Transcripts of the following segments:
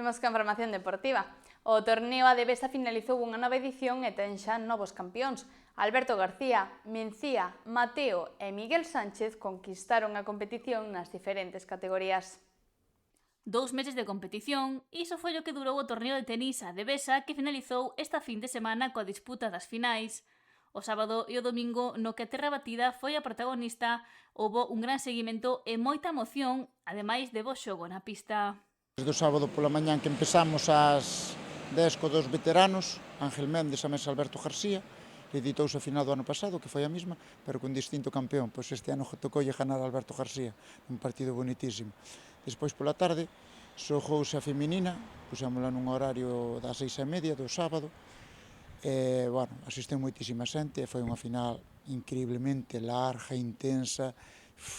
Imos con información deportiva. O torneo Adevesa finalizou unha nova edición e ten xa novos campións. Alberto García, Mencía, Mateo e Miguel Sánchez conquistaron a competición nas diferentes categorías. 2 meses de competición, iso foi o que durou o torneo de tenis Adevesa que finalizou esta fin de semana coa disputa das finais. O sábado e o domingo, no que a terra batida foi a protagonista, houbo un gran seguimento e moita emoción, ademais de bo xogo na pista. Desde o sábado pola mañán que empezamos ás 10 co dos veteranos, Ángel Méndez e Mesa Alberto García, editouse a final do ano pasado, que foi a mesma, pero con distinto campeón, pois este ano tocoulle ganar a Alberto García, un partido bonitísimo. Despois pola tarde, xogouse a feminina, puxémola nun horario das 6:30 do sábado, e, bueno, asistiu moitísima xente, e foi unha final increíblemente larga, intensa,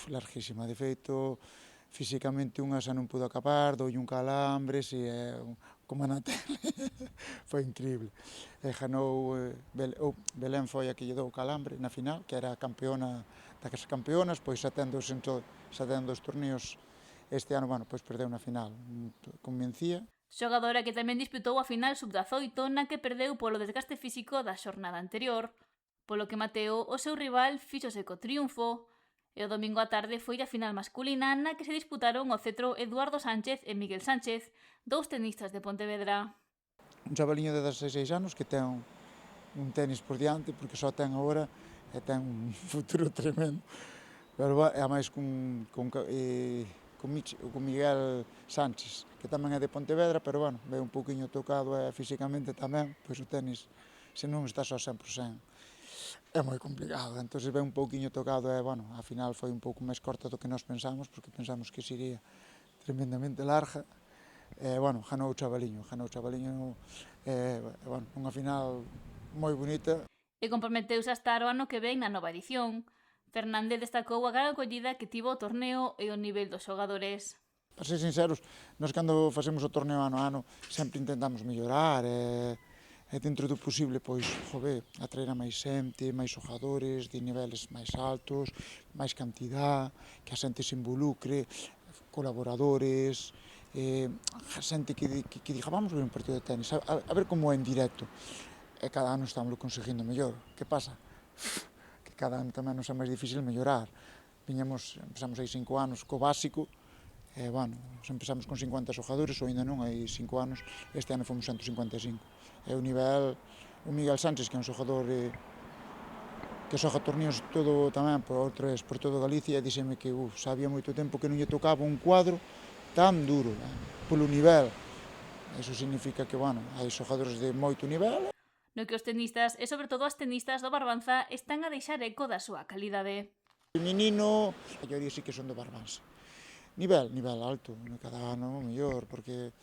larguísima, de feito, físicamente unha xa non pudo acabar, doulle un calambre, si é como na tele, foi increíble. E ganou, Belén foi a que lle dou o calambre na final, que era a campeona das campeonas, pois xa ten dos torneos este ano, bueno, pois perdeu na final con Mencía. Xogadora que tamén disputou a final sub-18 na que perdeu polo desgaste físico da xornada anterior, polo que Mateo, o seu rival, fíxose co triunfo, e o domingo á tarde foi a final masculina na que se disputaron o cetro Eduardo Sánchez e Miguel Sánchez, dous tenistas de Pontevedra. Un chavaliño de 16 anos que ten un tenis por diante, porque só ten agora e ten un futuro tremendo. Pero é máis con Miguel Sánchez, que tamén é de Pontevedra, pero, bueno, ve un pouquiño tocado e físicamente tamén, pois o tenis, se non está só 100%, é moi complicado. Entón, ve un pouquiño tocado e, bueno, a final foi un pouco máis corta do que nós pensamos, porque pensamos que sería tremendamente larga. E, bueno, ganou o chavaliño, bueno, unha final moi bonita. E comprometeuse a estar o ano que ven na nova edición. Fernández destacou a gran acollida que tivo o torneo e o nivel dos xogadores. Para ser sinceros, nós cando facemos o torneo ano a ano sempre intentamos mellorar e dentro do posible, pois, atraer a máis xente, máis xogadores de niveles máis altos, máis cantidad, que a xente se involucre, colaboradores, a xente que diga, vamos ver un partido de tenis, a ver como é en directo. E cada ano estamos conseguindo mellor. Que pasa? Que cada ano tamén nos é máis difícil mellorar. Empezamos hai 5 anos co básico, e, bueno, empezamos con 50 xogadores, ou ainda non, hai 5 anos, este ano fomos 155. E o nivel, o Miguel Sánchez, que é un xogador que xoga torneos todo tamén por todo Galicia, e díxeme que xa había moito tempo que non lle tocaba un cuadro tan duro, polo nivel. Eso significa que, bueno, hai xogadores de moito nivel. No que os tenistas, e sobre todo as tenistas do Barbanza, están a deixar eco da súa calidade. O menino, a maioría sí que son do Barbanza. Nivel alto, cada ano mellor, porque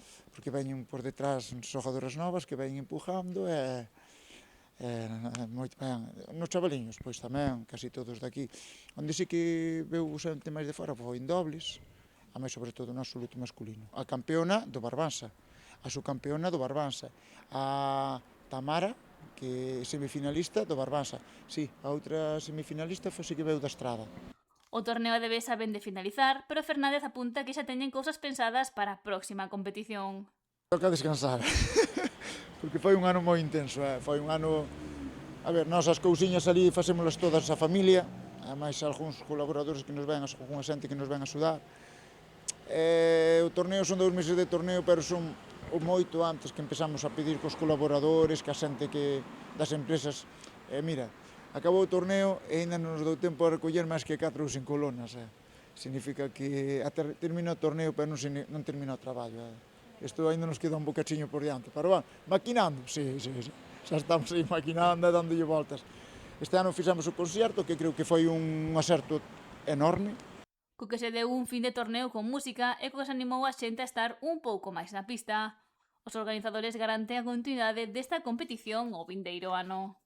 veñen por detrás xogadoras novas que veñen empujando e moito ben. Nos chavaliños, pois tamén, casi todos daqui. Onde sí que veu xente máis de fora foi en dobles, a máis sobre todo no absoluto masculino. A campeona do Barbanza, a subcampeona do Barbanza, a Tamara, que é semifinalista do Barbanza. Sí, a outra semifinalista foi que veu da Estrada. O torneo Adevesa ven de finalizar, pero Fernández apunta que xa teñen cousas pensadas para a próxima competición. Toca descansar, porque foi un ano moi intenso, foi un ano... A ver, nós as cousiñas ali facémolas todas a familia, máis algúns colaboradores que nos ven, algunha xente que nos ven a axudar. O torneo son 2 meses de torneo, pero son moito antes que empezamos a pedir cos colaboradores, que a xente das empresas. Mira, acabou o torneo e ainda non nos dou tempo a recoller máis que 4 ou 5 lonas. Significa que termina o torneo, pero non termina o traballo. Isto ainda nos queda un bocachiño por diante. Pero, bueno, maquinando, sí. Xa estamos aí maquinando e dándolle voltas. Este ano fixemos o concerto, que creo que foi un acerto enorme. Co que se deu un fin de torneo con música e co que se animou a xente a estar un pouco máis na pista. Os organizadores garanten a continuidade desta competición o vindeiro ano.